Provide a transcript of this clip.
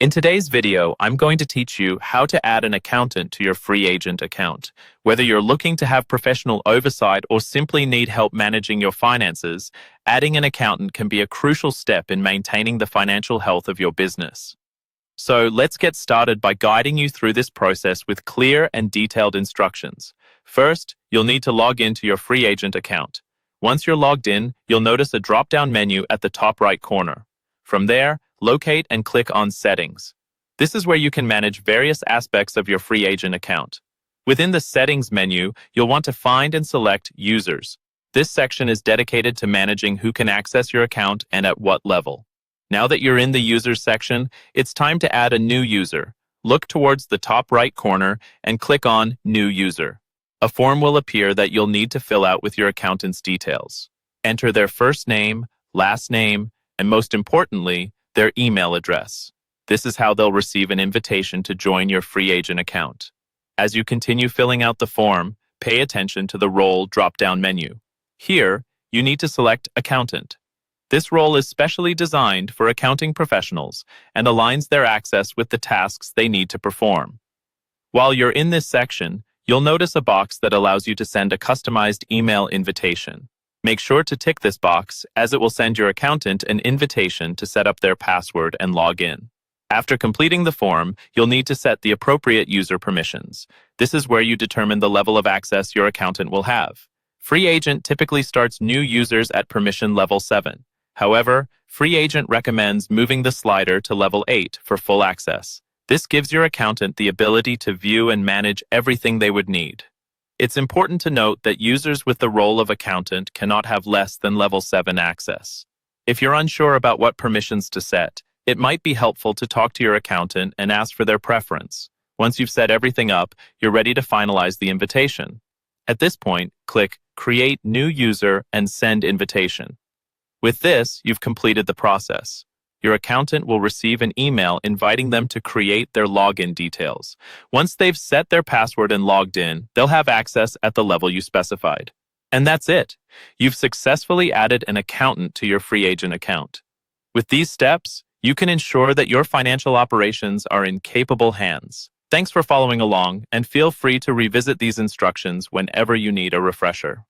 In today's video, I'm going to teach you how to add an accountant to your Freeagent account. Whether you're looking to have professional oversight or simply need help managing your finances, adding an accountant can be a crucial step in maintaining the financial health of your business. So let's get started by guiding you through this process with clear and detailed instructions. First, you'll need to log into your Freeagent account. Once you're logged in, you'll notice a drop-down menu at the top right corner. From there, locate and click on Settings. This is where you can manage various aspects of your Freeagent account. Within the Settings menu, you'll want to find and select Users. This section is dedicated to managing who can access your account and at what level. Now that you're in the Users section, it's time to add a new user. Look towards the top right corner and click on New User. A form will appear that you'll need to fill out with your accountant's details. Enter their first name, last name, and most importantly, their email address. This is how they'll receive an invitation to join your Freeagent account. As you continue filling out the form, pay attention to the Role drop-down menu. Here, you need to select Accountant. This role is specially designed for accounting professionals and aligns their access with the tasks they need to perform. While you're in this section, you'll notice a box that allows you to send a customized email invitation. Make sure to tick this box, as it will send your accountant an invitation to set up their password and log in. After completing the form, you'll need to set the appropriate user permissions. This is where you determine the level of access your accountant will have. Freeagent typically starts new users at permission level 7. However, Freeagent recommends moving the slider to level 8 for full access. This gives your accountant the ability to view and manage everything they would need. It's important to note that users with the role of accountant cannot have less than level 7 access. If you're unsure about what permissions to set, it might be helpful to talk to your accountant and ask for their preference. Once you've set everything up, you're ready to finalize the invitation. At this point, click Create New User and Send Invitation. With this, you've completed the process. Your accountant will receive an email inviting them to create their login details. Once they've set their password and logged in, they'll have access at the level you specified. And that's it. You've successfully added an accountant to your Freeagent account. With these steps, you can ensure that your financial operations are in capable hands. Thanks for following along, and feel free to revisit these instructions whenever you need a refresher.